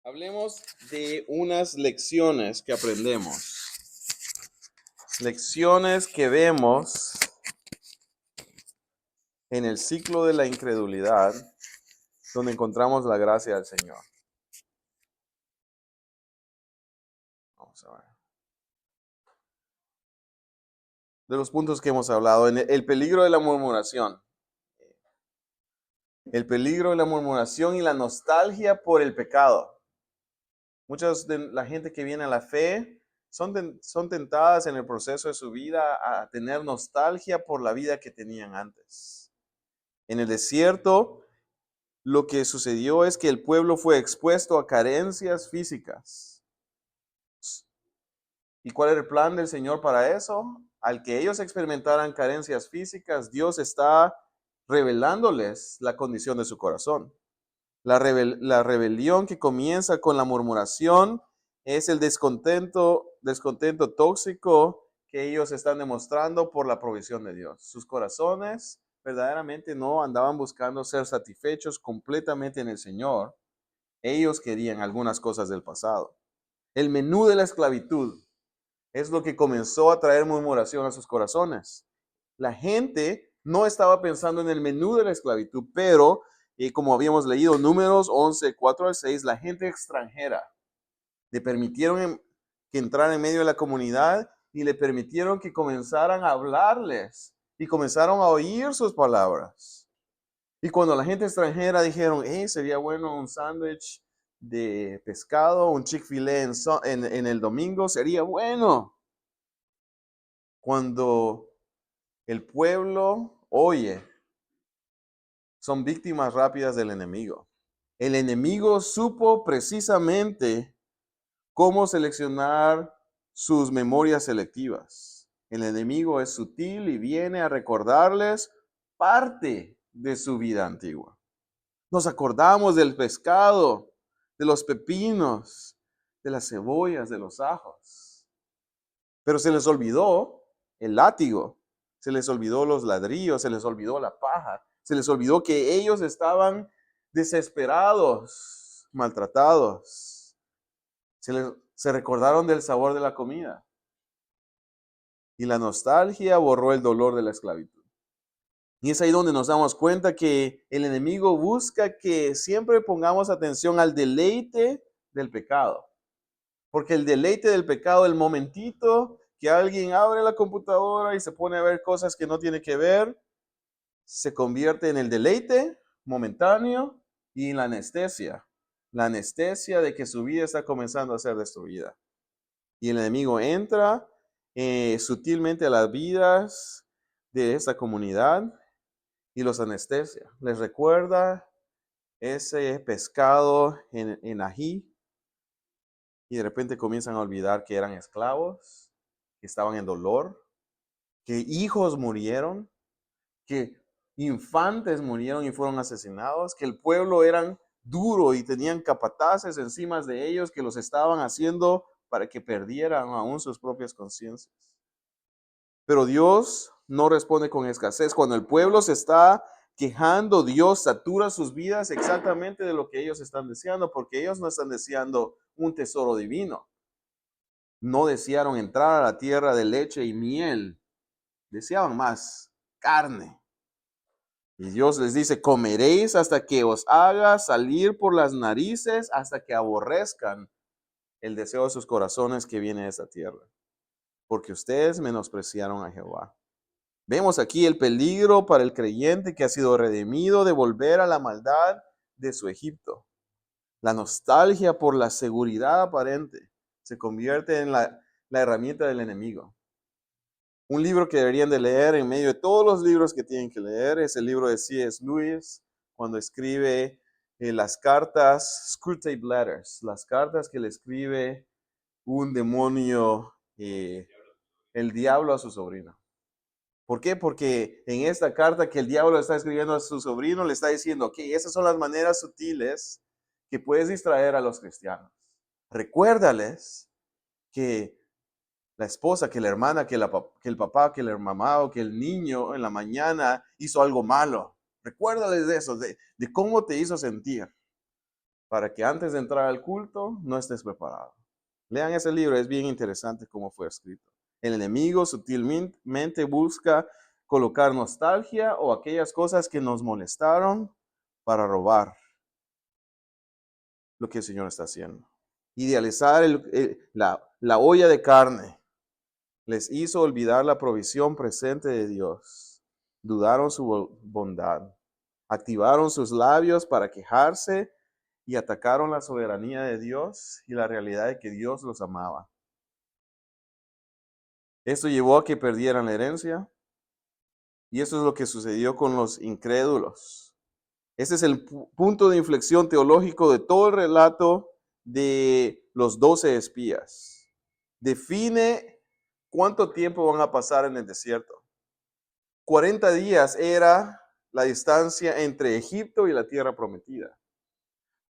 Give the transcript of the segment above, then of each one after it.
Hablemos de unas lecciones que aprendemos. Lecciones que vemos en el ciclo de la incredulidad, donde encontramos la gracia del Señor. Vamos a ver. De los puntos que hemos hablado, en el peligro de la murmuración. El peligro de la murmuración y la nostalgia por el pecado. Muchas de la gente que viene a la fe son tentadas en el proceso de su vida a tener nostalgia por la vida que tenían antes. En el desierto, lo que sucedió es que el pueblo fue expuesto a carencias físicas. ¿Y cuál era el plan del Señor para eso? Al que ellos experimentaran carencias físicas, Dios está revelándoles la condición de su corazón. La rebelión que comienza con la murmuración es el descontento tóxico que ellos están demostrando por la provisión de Dios. Sus corazones verdaderamente no andaban buscando ser satisfechos completamente en el Señor. Ellos querían algunas cosas del pasado. El menú de la esclavitud es lo que comenzó a traer murmuración a sus corazones. La gente no estaba pensando en el menú de la esclavitud, pero como habíamos leído, Números 11, 4 al 6, la gente extranjera le permitieron que entrara en medio de la comunidad y le permitieron que comenzaran a hablarles y comenzaron a oír sus palabras. Y cuando la gente extranjera dijeron, sería bueno un sándwich de pescado, un Chick-fil-A en el domingo, sería bueno. Cuando el pueblo oye, son víctimas rápidas del enemigo. El enemigo supo precisamente cómo seleccionar sus memorias selectivas. El enemigo es sutil y viene a recordarles parte de su vida antigua. Nos acordamos del pescado, de los pepinos, de las cebollas, de los ajos. Pero se les olvidó el látigo, se les olvidó los ladrillos, se les olvidó la paja, se les olvidó que ellos estaban desesperados, maltratados. Se recordaron del sabor de la comida. Y la nostalgia borró el dolor de la esclavitud. Y es ahí donde nos damos cuenta que el enemigo busca que siempre pongamos atención al deleite del pecado. Porque el deleite del pecado, el momentito que alguien abre la computadora y se pone a ver cosas que no tiene que ver, se convierte en el deleite momentáneo y en la anestesia. La anestesia de que su vida está comenzando a ser destruida. Y el enemigo entra sutilmente a las vidas de esta comunidad y los anestesia. Les recuerda ese pescado en ají y de repente comienzan a olvidar que eran esclavos, que estaban en dolor, que hijos murieron, que infantes murieron y fueron asesinados, que el pueblo eran duro y tenían capataces encima de ellos que los estaban haciendo para que perdieran aún sus propias conciencias. Pero Dios no responde con escasez. Cuando el pueblo se está quejando, Dios satura sus vidas exactamente de lo que ellos están deseando, porque ellos no están deseando un tesoro divino. No desearon entrar a la tierra de leche y miel. Deseaban más carne. Y Dios les dice, comeréis hasta que os haga salir por las narices, hasta que aborrezcan el deseo de sus corazones que viene de esta tierra. Porque ustedes menospreciaron a Jehová. Vemos aquí el peligro para el creyente que ha sido redimido de volver a la maldad de su Egipto. La nostalgia por la seguridad aparente se convierte en la herramienta del enemigo. Un libro que deberían de leer en medio de todos los libros que tienen que leer es el libro de C.S. Lewis, cuando escribe las cartas, Screwtape Letters, las cartas que le escribe un demonio, el diablo a su sobrino. ¿Por qué? Porque en esta carta que el diablo está escribiendo a su sobrino, le está diciendo, ok, esas son las maneras sutiles que puedes distraer a los cristianos. Recuérdales que la esposa, que la hermana, que el papá, que la mamá o que el niño en la mañana hizo algo malo. Recuérdales de eso, de cómo te hizo sentir. para que antes de entrar al culto no estés preparado. Lean ese libro, es bien interesante cómo fue escrito. El enemigo sutilmente busca colocar nostalgia o aquellas cosas que nos molestaron para robar lo que el Señor está haciendo. Idealizar la olla de carne les hizo olvidar la provisión presente de Dios. Dudaron su bondad. Activaron sus labios para quejarse y atacaron la soberanía de Dios y la realidad de que Dios los amaba. Esto llevó a que perdieran la herencia y eso es lo que sucedió con los incrédulos. Ese es el punto de inflexión teológico de todo el relato de los 12 espías. Define cuánto tiempo van a pasar en el desierto. 40 días era la distancia entre Egipto y la tierra prometida.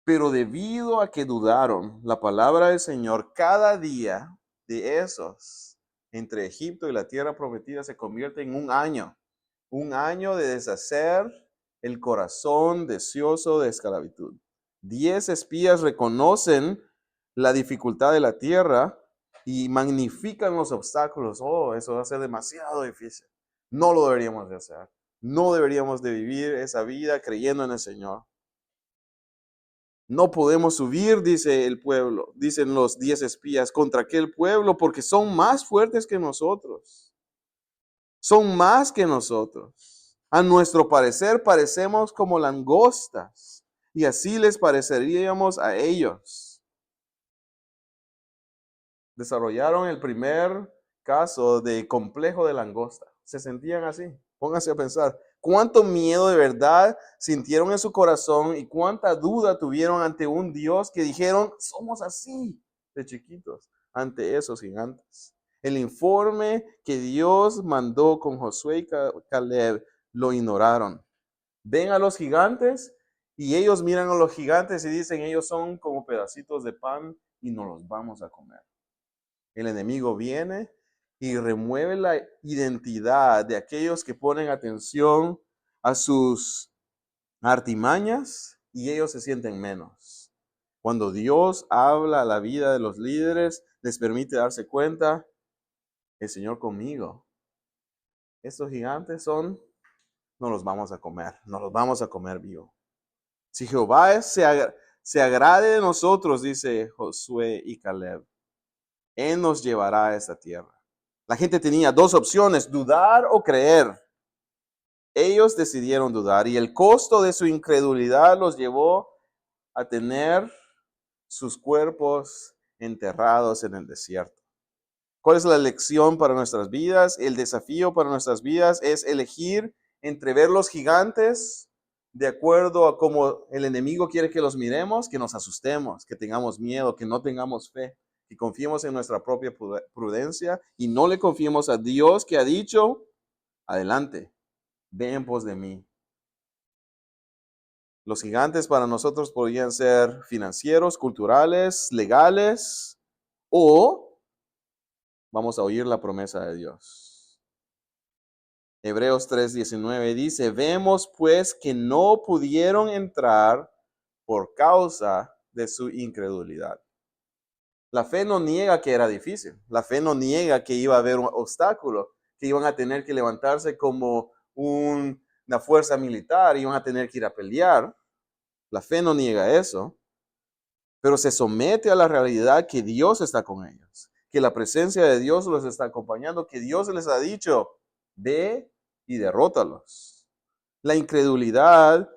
Pero debido a que dudaron la palabra del Señor, cada día de esos entre Egipto y la tierra prometida se convierte en un año de deshacer el corazón deseoso de esclavitud. 10 espías reconocen la dificultad de la tierra y magnifican los obstáculos. Oh, eso va a ser demasiado difícil. No lo deberíamos de hacer. No deberíamos de vivir esa vida creyendo en el Señor. No podemos subir, dice el pueblo, dicen los 10 espías, contra aquel pueblo porque son más fuertes que nosotros. Son más que nosotros. A nuestro parecer parecemos como langostas y así les pareceríamos a ellos. Desarrollaron el primer caso de complejo de langosta. Se sentían así. Pónganse a pensar. Cuánto miedo de verdad sintieron en su corazón y cuánta duda tuvieron ante un Dios que dijeron, somos así de chiquitos ante esos gigantes. El informe que Dios mandó con Josué y Caleb lo ignoraron. Ven a los gigantes y ellos miran a los gigantes y dicen, ellos son como pedacitos de pan y nos los vamos a comer. El enemigo viene y remueve la identidad de aquellos que ponen atención a sus artimañas y ellos se sienten menos. Cuando Dios habla a la vida de los líderes, les permite darse cuenta, el Señor conmigo. Estos gigantes no los vamos a comer, no los vamos a comer vivo. Si Jehová se agrade de nosotros, dice Josué y Caleb, Él nos llevará a esta tierra. La gente tenía dos opciones, dudar o creer. Ellos decidieron dudar y el costo de su incredulidad los llevó a tener sus cuerpos enterrados en el desierto. ¿Cuál es la lección para nuestras vidas? El desafío para nuestras vidas es elegir entre ver los gigantes de acuerdo a cómo el enemigo quiere que los miremos, que nos asustemos, que tengamos miedo, que no tengamos fe, que confiemos en nuestra propia prudencia y no le confiemos a Dios que ha dicho, adelante, ve en pos de mí. Los gigantes para nosotros podrían ser financieros, culturales, legales, o vamos a oír la promesa de Dios. Hebreos 3:19 dice, vemos pues que no pudieron entrar por causa de su incredulidad. La fe no niega que era difícil. La fe no niega que iba a haber un obstáculo, que iban a tener que levantarse como una fuerza militar, iban a tener que ir a pelear. La fe no niega eso, pero se somete a la realidad que Dios está con ellos, que la presencia de Dios los está acompañando, que Dios les ha dicho, ve y derrótalos. La incredulidad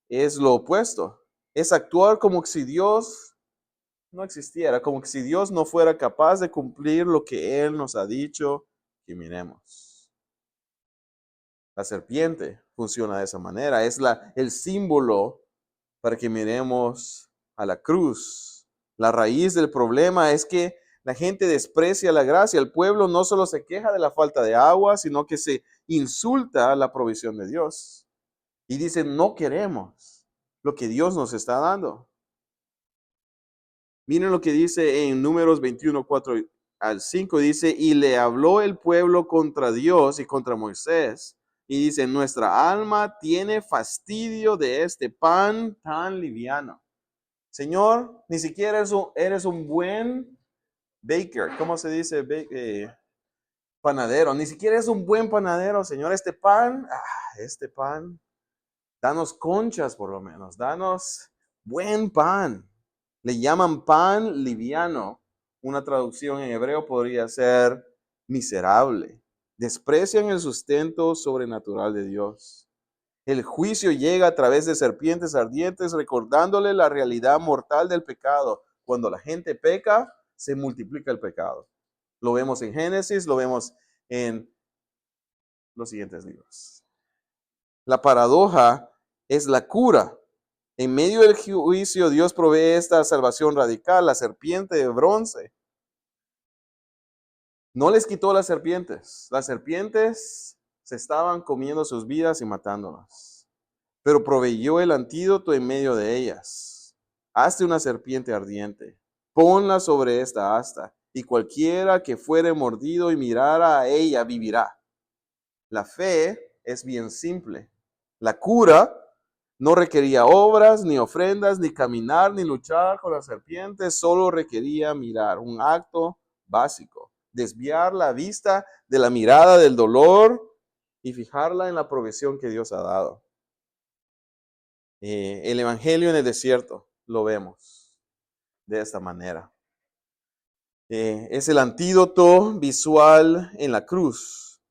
es lo opuesto, es actuar como si Dios no existiera, como si Dios no fuera capaz de cumplir lo que Él nos ha dicho que miremos. La serpiente funciona de esa manera, es el símbolo para que miremos a la cruz. La raíz del problema es que la gente desprecia la gracia. El pueblo no solo se queja de la falta de agua, sino que se insulta la provisión de Dios. Y dicen, no queremos lo que Dios nos está dando. Miren lo que dice en Números 21, 4 al 5. Dice, y le habló el pueblo contra Dios y contra Moisés. Y dice, nuestra alma tiene fastidio de este pan tan liviano. Señor, ni siquiera eres un buen baker. ¿Cómo se dice? Panadero. Ni siquiera es un buen panadero, Señor. Este pan, danos conchas por lo menos. Danos buen pan. Le llaman pan liviano. Una traducción en hebreo podría ser miserable. Desprecian el sustento sobrenatural de Dios. El juicio llega a través de serpientes ardientes, recordándole la realidad mortal del pecado. Cuando la gente peca, se multiplica el pecado. Lo vemos en Génesis, lo vemos en los siguientes libros. La paradoja es la cura. En medio del juicio, Dios provee esta salvación radical, la serpiente de bronce. No les quitó las serpientes. Las serpientes se estaban comiendo sus vidas y matándolas. Pero proveyó el antídoto en medio de ellas. Hazte una serpiente ardiente, ponla sobre esta asta, y cualquiera que fuere mordido y mirara a ella vivirá. La fe es bien simple. La cura no requería obras, ni ofrendas, ni caminar, ni luchar con las serpientes, solo requería mirar, un acto básico. Desviar la vista de la mirada del dolor y fijarla en la provisión que Dios ha dado. El evangelio en el desierto lo vemos de esta manera. Es el antídoto visual en la cruz.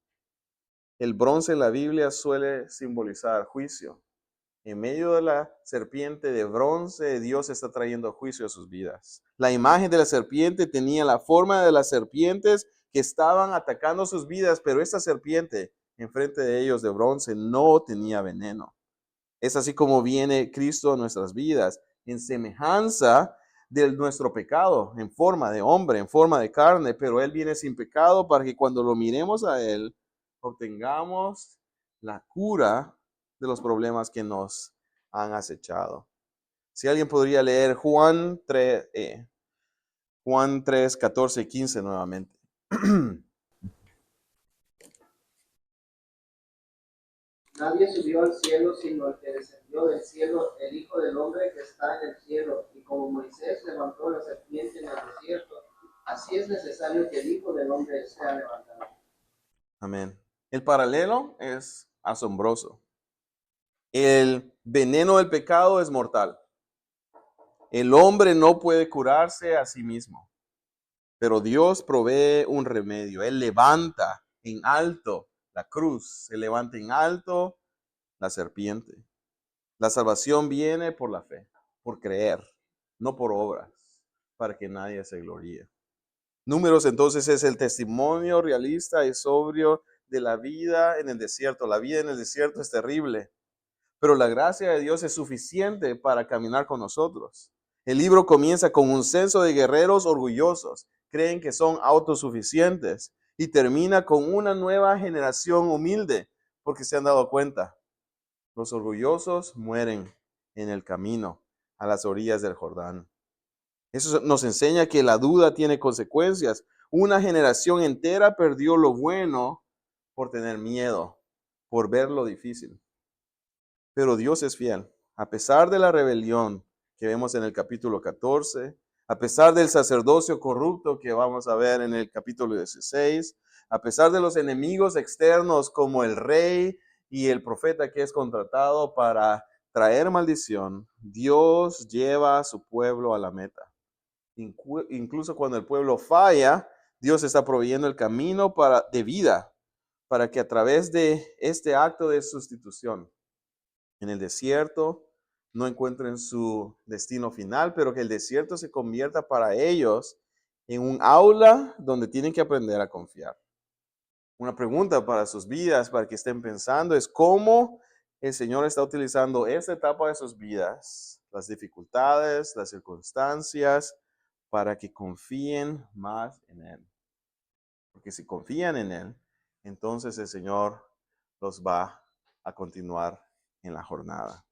El bronce en la Biblia suele simbolizar juicio. En medio de la serpiente de bronce, Dios está trayendo juicio a sus vidas. La imagen de la serpiente tenía la forma de las serpientes que estaban atacando sus vidas, pero esta serpiente enfrente de ellos de bronce no tenía veneno. Es así como viene Cristo a nuestras vidas, en semejanza de nuestro pecado, en forma de hombre, en forma de carne, pero Él viene sin pecado para que cuando lo miremos a Él, obtengamos la cura de los problemas que nos han acechado. Si alguien podría leer Juan 3, 14 y 15 nuevamente. Nadie subió al cielo sino el que descendió del cielo, el Hijo del Hombre que está en el cielo. Y como Moisés levantó la serpiente en el desierto, así es necesario que el Hijo del Hombre sea levantado. Amén. El paralelo es asombroso. El veneno del pecado es mortal. El hombre no puede curarse a sí mismo, pero Dios provee un remedio. Él levanta en alto la cruz, se levanta en alto la serpiente. La salvación viene por la fe, por creer, no por obras, para que nadie se gloríe. Números entonces es el testimonio realista y sobrio de la vida en el desierto. La vida en el desierto es terrible, pero la gracia de Dios es suficiente para caminar con nosotros. El libro comienza con un censo de guerreros orgullosos, creen que son autosuficientes, y termina con una nueva generación humilde, porque se han dado cuenta. Los orgullosos mueren en el camino, a las orillas del Jordán. Eso nos enseña que la duda tiene consecuencias. Una generación entera perdió lo bueno por tener miedo, por ver lo difícil. Pero Dios es fiel. A pesar de la rebelión que vemos en el capítulo 14, a pesar del sacerdocio corrupto que vamos a ver en el capítulo 16, a pesar de los enemigos externos como el rey y el profeta que es contratado para traer maldición, Dios lleva a su pueblo a la meta. Incluso cuando el pueblo falla, Dios está proveyendo el camino de vida para que a través de este acto de sustitución en el desierto no encuentren su destino final, pero que el desierto se convierta para ellos en un aula donde tienen que aprender a confiar. Una pregunta para sus vidas, para que estén pensando, es cómo el Señor está utilizando esta etapa de sus vidas, las dificultades, las circunstancias, para que confíen más en Él. Porque si confían en Él, entonces el Señor los va a continuar en la jornada.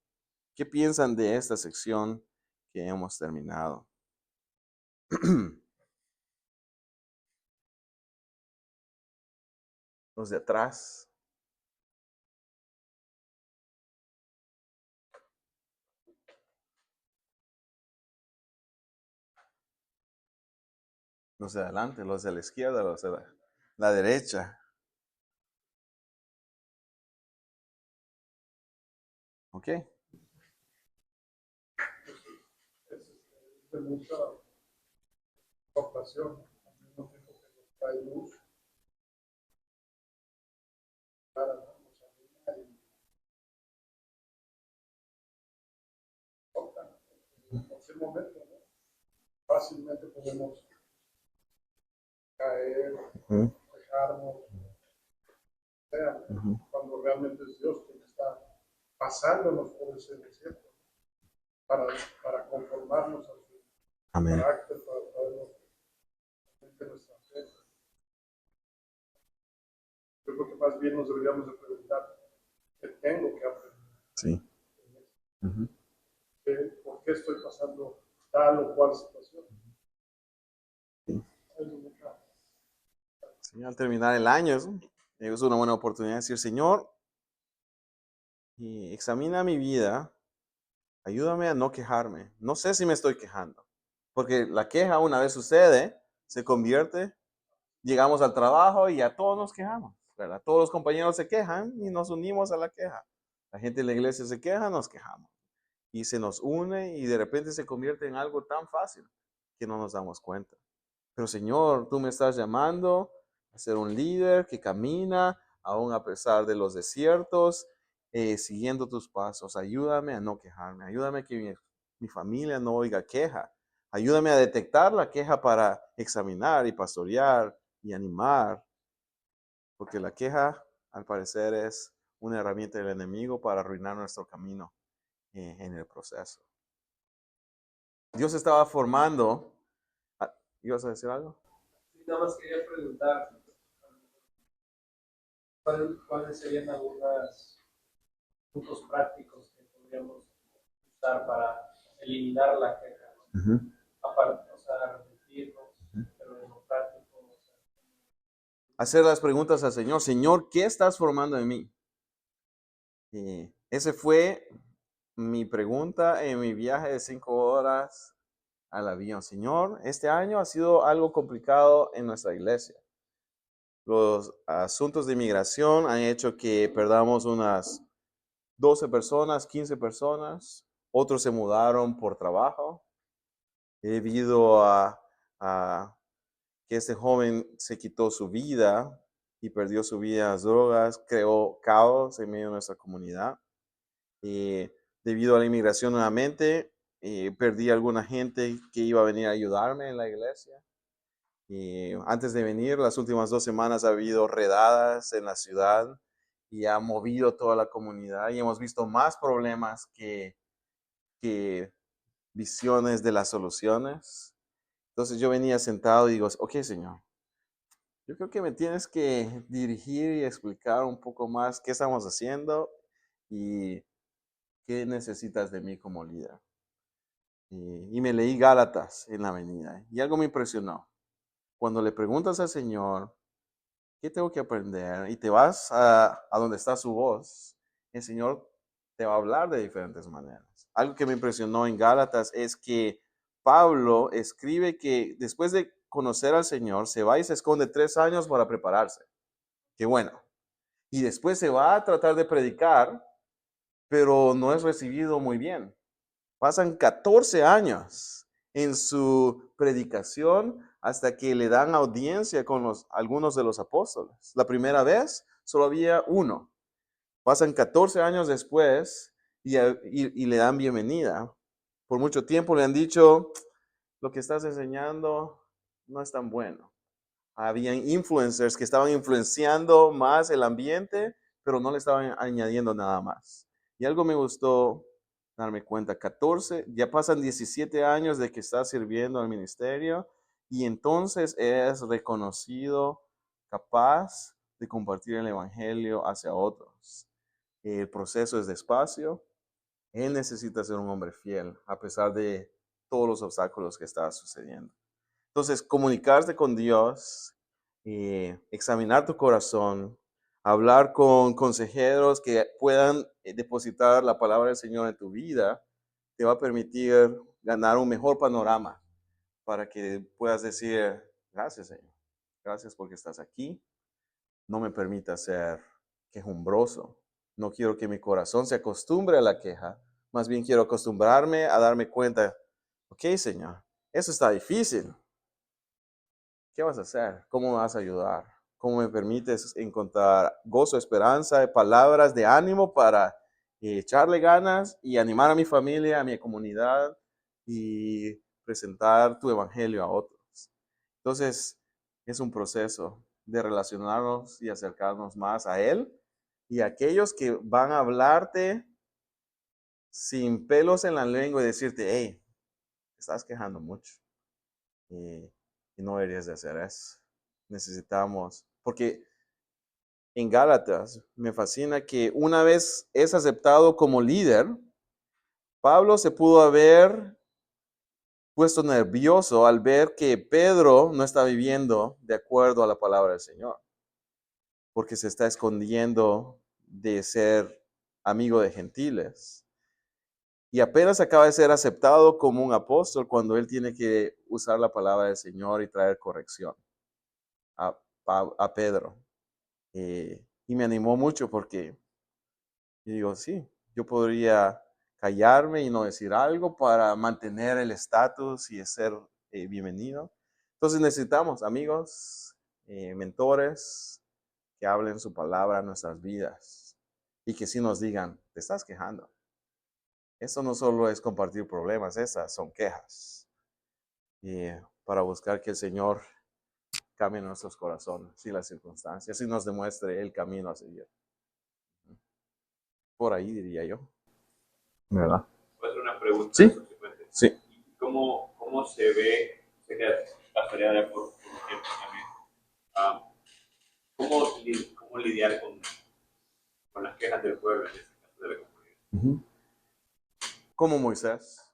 ¿Qué piensan de esta sección que hemos terminado? Los de atrás. Los de adelante, los de la izquierda, los de la derecha. ¿Ok? Es de mucha compasión, al mismo tiempo que nos trae luz, para nos anima y toca. En cualquier momento, ¿no? Fácilmente podemos caer, dejarnos, sea, cuando realmente es Dios quien está pasándonos por ese desierto para conformarnos a su Amén. carácter, para traernos de nuestra fe. Yo creo que más bien nos deberíamos de preguntar qué tengo que aprender. Sí. ¿Por qué estoy pasando tal o cual situación? Sí. Sí, al terminar el año es una buena oportunidad de decir, Señor, examina mi vida, ayúdame a no quejarme. No sé si me estoy quejando, porque la queja una vez sucede, se convierte, llegamos al trabajo y a todos nos quejamos, ¿verdad? Todos los compañeros se quejan y nos unimos a la queja. La gente de la iglesia se queja, nos quejamos. Y se nos une y de repente se convierte en algo tan fácil que no nos damos cuenta. Pero Señor, tú me estás llamando a ser un líder que camina aún a pesar de los desiertos, siguiendo tus pasos. Ayúdame a no quejarme. Ayúdame a que mi familia no oiga queja. Ayúdame a detectar la queja para examinar y pastorear y animar. Porque la queja, al parecer, es una herramienta del enemigo para arruinar nuestro camino en el proceso. Dios estaba formando. ¿Ibas a decir algo? Nada más quería preguntar, ¿cuáles serían algunos puntos prácticos que podríamos usar para eliminar la queja? Aparte, o sea, repetirnos, pero en lo práctico. O sea, hacer las preguntas al Señor. Señor, ¿qué estás formando en mí? Y ese fue mi pregunta en mi viaje de 5 horas al avión. Señor, este año ha sido algo complicado en nuestra iglesia. Los asuntos de inmigración han hecho que perdamos unas 12 personas, 15 personas. Otros se mudaron por trabajo. Debido a que este joven se quitó su vida y perdió su vida en las drogas, creó caos en medio de nuestra comunidad. Debido a la inmigración nuevamente, perdí a alguna gente que iba a venir a ayudarme en la iglesia. Antes de venir, las últimas 2 semanas ha habido redadas en la ciudad y ha movido toda la comunidad y hemos visto más problemas que visiones de las soluciones. Entonces yo venía sentado y digo, ok, Señor, yo creo que me tienes que dirigir y explicar un poco más qué estamos haciendo y qué necesitas de mí como líder. Y me leí Gálatas en la avenida y algo me impresionó. Cuando le preguntas al Señor, ¿qué tengo que aprender? Y te vas a donde está su voz, el Señor te va a hablar de diferentes maneras. Algo que me impresionó en Gálatas es que Pablo escribe que después de conocer al Señor, se va y se esconde 3 años para prepararse. Qué bueno. Y después se va a tratar de predicar, pero no es recibido muy bien. Pasan 14 años en su predicación hasta que le dan audiencia con algunos de los apóstoles. La primera vez solo había uno. Pasan 14 años después y le dan bienvenida. Por mucho tiempo le han dicho, lo que estás enseñando no es tan bueno. Habían influencers que estaban influenciando más el ambiente, pero no le estaban añadiendo nada más. Y algo me gustó darme cuenta, 14, ya pasan 17 años de que está sirviendo al ministerio y entonces es reconocido capaz de compartir el evangelio hacia otros. El proceso es despacio, él necesita ser un hombre fiel a pesar de todos los obstáculos que están sucediendo. Entonces, comunicarte con Dios, examinar tu corazón, hablar con consejeros que puedan depositar la palabra del Señor en tu vida, te va a permitir ganar un mejor panorama para que puedas decir, Gracias, Señor. Gracias porque estás aquí. No me permitas ser quejumbroso. No quiero que mi corazón se acostumbre a la queja. Más bien quiero acostumbrarme a darme cuenta. Ok, Señor, eso está difícil. ¿Qué vas a hacer? ¿Cómo me vas a ayudar? ¿Cómo me permites encontrar gozo, esperanza, palabras de ánimo para echarle ganas y animar a mi familia, a mi comunidad y presentar tu evangelio a otros? Entonces, es un proceso de relacionarnos y acercarnos más a Él y a aquellos que van a hablarte sin pelos en la lengua y decirte, hey, te estás quejando mucho y no deberías de hacer eso. Necesitamos, porque en Gálatas me fascina que una vez es aceptado como líder, Pablo se pudo haber puesto nervioso al ver que Pedro no está viviendo de acuerdo a la palabra del Señor, porque se está escondiendo de ser amigo de gentiles. Y apenas acaba de ser aceptado como un apóstol cuando él tiene que usar la palabra del Señor y traer corrección a Pedro. Y me animó mucho porque yo digo, sí, yo podría callarme y no decir algo para mantener el estatus y ser bienvenido. Entonces necesitamos amigos, mentores que hablen su palabra en nuestras vidas y que sí nos digan, te estás quejando. Eso no solo es compartir problemas, esas son quejas. Y para buscar que el Señor cambie nuestros corazones y las circunstancias y nos demuestre el camino a seguir. Por ahí diría yo. ¿Verdad? Puedo hacer una pregunta. Sí. Sí. ¿Cómo se ve, sé que pastorear por ejemplo también, cómo lidiar con las quejas del pueblo en este caso de la comunidad? Como Moisés.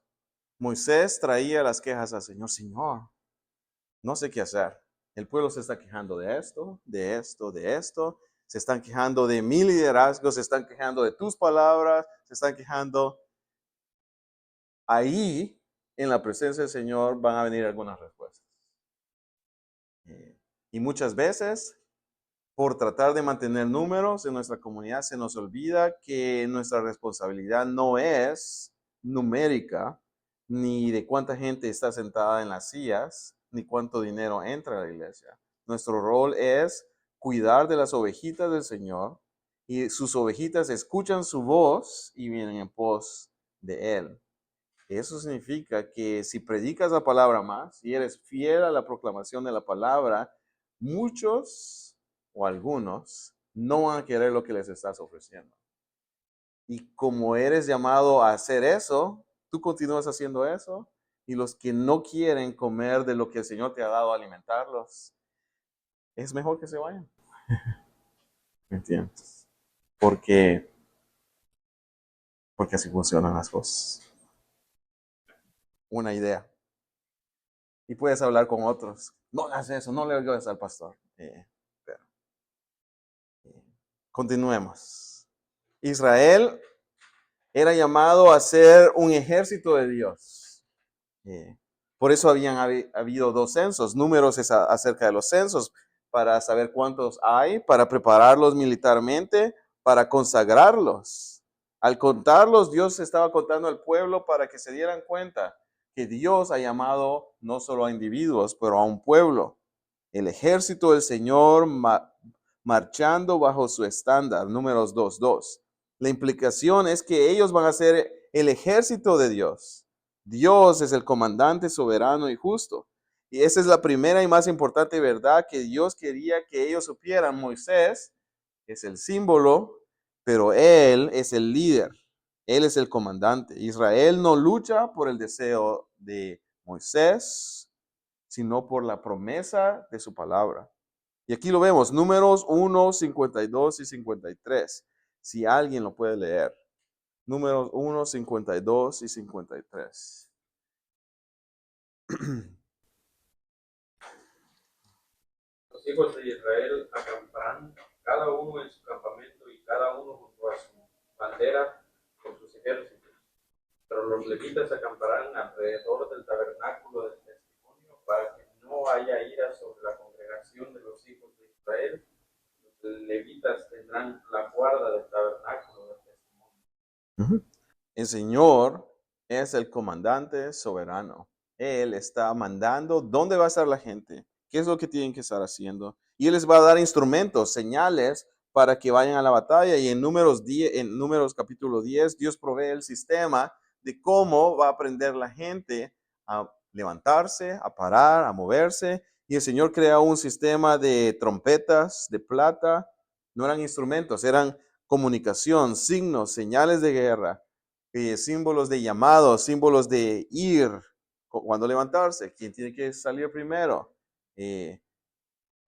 Moisés traía las quejas al Señor. Señor, no sé qué hacer. El pueblo se está quejando de esto, de esto, de esto. Se están quejando de mi liderazgo, se están quejando de tus palabras, se están quejando. Ahí, en la presencia del Señor, van a venir algunas respuestas. Y muchas veces, por tratar de mantener números en nuestra comunidad, se nos olvida que nuestra responsabilidad no es numérica, ni de cuánta gente está sentada en las sillas, ni cuánto dinero entra a la iglesia. Nuestro rol es cuidar de las ovejitas del Señor, y sus ovejitas escuchan su voz y vienen en pos de Él. Eso significa que si predicas la palabra más y eres fiel a la proclamación de la palabra, muchos o algunos no van a querer lo que les estás ofreciendo. Y como eres llamado a hacer eso, tú continúas haciendo eso. Y los que no quieren comer de lo que el Señor te ha dado a alimentarlos, es mejor que se vayan. ¿Me entiendes? Porque así funcionan las cosas. Una idea. Y puedes hablar con otros. No hagas eso, no le oigas al pastor. Continuemos. Israel era llamado a ser un ejército de Dios. Por eso habían habido 2 censos. Números es acerca de los censos, para saber cuántos hay, para prepararlos militarmente, para consagrarlos. Al contarlos, Dios estaba contando al pueblo para que se dieran cuenta que Dios ha llamado no solo a individuos, pero a un pueblo. El ejército del Señor marchando bajo su estándar, Números 2:2. La implicación es que ellos van a ser el ejército de Dios. Dios es el comandante soberano y justo. Y esa es la primera y más importante verdad que Dios quería que ellos supieran. Moisés es el símbolo, pero Él es el líder. Él es el comandante. Israel no lucha por el deseo de Moisés, sino por la promesa de su palabra. Y aquí lo vemos, Números 1, 52 y 53. Si alguien lo puede leer. Números 1, 52 y 53. Los hijos de Israel acamparán cada uno en su campamento y cada uno junto a su bandera con sus ejércitos. Pero los levitas acamparán alrededor del tabernáculo del testimonio para que no haya ira sobre tendrán la guarda del tabernáculo del testimonio. Ujú. El Señor es el comandante soberano. Él está mandando dónde va a estar la gente, qué es lo que tienen que estar haciendo. Y Él les va a dar instrumentos, señales para que vayan a la batalla. Y en Números capítulo 10, Dios provee el sistema de cómo va a aprender la gente a levantarse, a parar, a moverse. Y el Señor crea un sistema de trompetas de plata. No eran instrumentos, eran comunicación, signos, señales de guerra, símbolos de llamado, símbolos de ir, cuando levantarse, quién tiene que salir primero.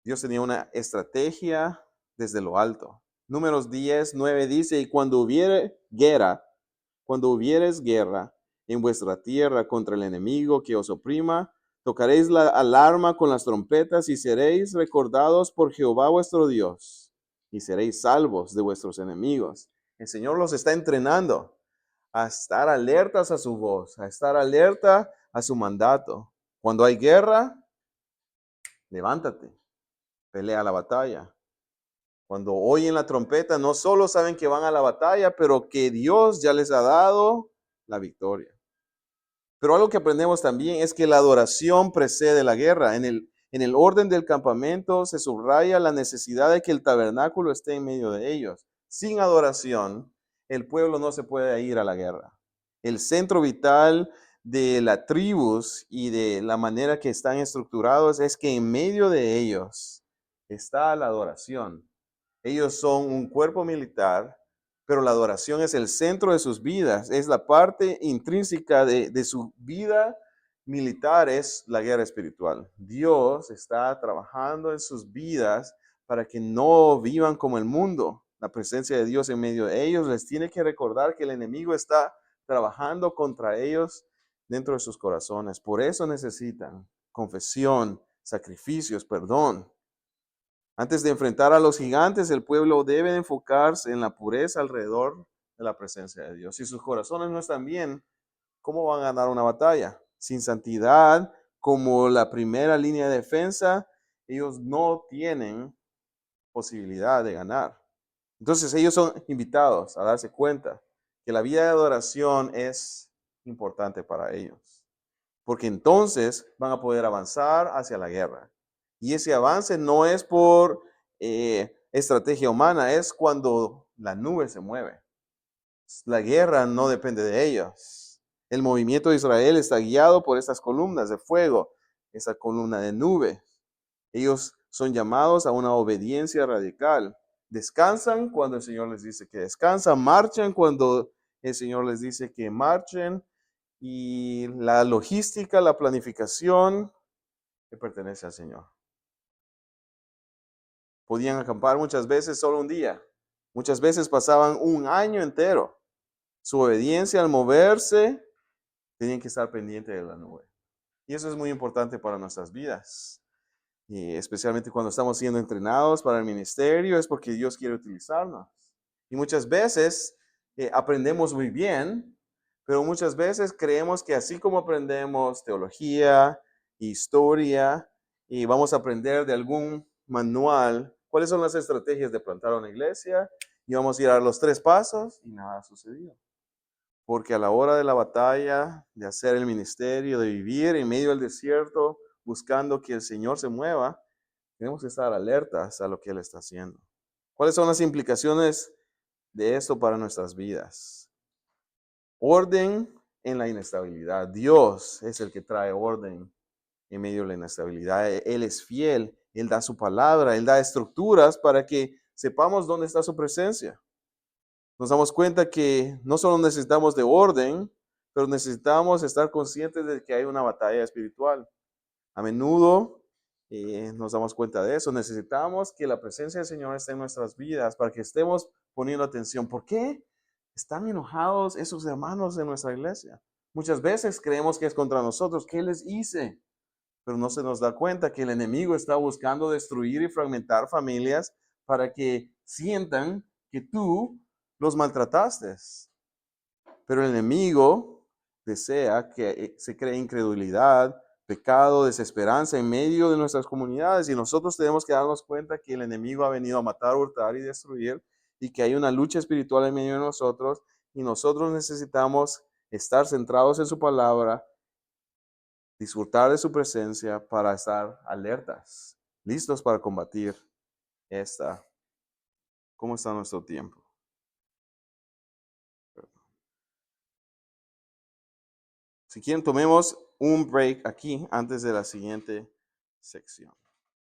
Dios tenía una estrategia desde lo alto. Números 10:9 dice, y cuando hubieres guerra en vuestra tierra contra el enemigo que os oprima, tocaréis la alarma con las trompetas y seréis recordados por Jehová vuestro Dios y seréis salvos de vuestros enemigos. El Señor los está entrenando a estar alertas a su voz, a estar alerta a su mandato. Cuando hay guerra, levántate, pelea la batalla. Cuando oyen la trompeta, no solo saben que van a la batalla, pero que Dios ya les ha dado la victoria. Pero algo que aprendemos también es que la adoración precede la guerra. En el orden del campamento se subraya la necesidad de que el tabernáculo esté en medio de ellos. Sin adoración, el pueblo no se puede ir a la guerra. El centro vital de las tribus y de la manera que están estructurados es que en medio de ellos está la adoración. Ellos son un cuerpo militar, pero la adoración es el centro de sus vidas, es la parte intrínseca de su vida militar, es la guerra espiritual. Dios está trabajando en sus vidas para que no vivan como el mundo. La presencia de Dios en medio de ellos les tiene que recordar que el enemigo está trabajando contra ellos dentro de sus corazones. Por eso necesitan confesión, sacrificios, perdón. Antes de enfrentar a los gigantes, el pueblo debe enfocarse en la pureza alrededor de la presencia de Dios. Si sus corazones no están bien, ¿cómo van a ganar una batalla? Sin santidad, como la primera línea de defensa, ellos no tienen posibilidad de ganar. Entonces ellos son invitados a darse cuenta que la vida de adoración es importante para ellos, porque entonces van a poder avanzar hacia la guerra. Y ese avance no es por estrategia humana, es cuando la nube se mueve. La guerra no depende de ellos. El movimiento de Israel está guiado por estas columnas de fuego, esa columna de nube. Ellos son llamados a una obediencia radical. Descansan cuando el Señor les dice que descansan, marchan cuando el Señor les dice que marchen, y la logística, la planificación, le pertenece al Señor. Podían acampar muchas veces solo un día. Muchas veces pasaban un año entero. Su obediencia al moverse, tenían que estar pendientes de la nube. Y eso es muy importante para nuestras vidas. Y especialmente cuando estamos siendo entrenados para el ministerio, es porque Dios quiere utilizarnos. Y muchas veces aprendemos muy bien, pero muchas veces creemos que así como aprendemos teología, historia, y vamos a aprender de algún manual, cuáles son las estrategias de plantar una iglesia, y vamos a ir a los 3 pasos, y nada ha sucedido. Porque a la hora de la batalla, de hacer el ministerio, de vivir en medio del desierto, buscando que el Señor se mueva, tenemos que estar alertas a lo que Él está haciendo. ¿Cuáles son las implicaciones de esto para nuestras vidas? Orden en la inestabilidad. Dios es el que trae orden en medio de la inestabilidad. Él es fiel, Él da su palabra, Él da estructuras para que sepamos dónde está su presencia. Nos damos cuenta que no solo necesitamos de orden, pero necesitamos estar conscientes de que hay una batalla espiritual. A menudo nos damos cuenta de eso. Necesitamos que la presencia del Señor esté en nuestras vidas para que estemos poniendo atención. ¿Por qué están enojados esos hermanos de nuestra iglesia? Muchas veces creemos que es contra nosotros. ¿Qué les hice? Pero no se nos da cuenta que el enemigo está buscando destruir y fragmentar familias para que sientan que tú los maltrataste. Pero el enemigo desea que se cree incredulidad, pecado, desesperanza en medio de nuestras comunidades, y nosotros tenemos que darnos cuenta que el enemigo ha venido a matar, hurtar y destruir, y que hay una lucha espiritual en medio de nosotros y nosotros necesitamos estar centrados en su palabra, disfrutar de su presencia para estar alertas, listos para combatir esta. ¿Cómo está nuestro tiempo? Si quieren, tomemos un break aquí antes de la siguiente sección.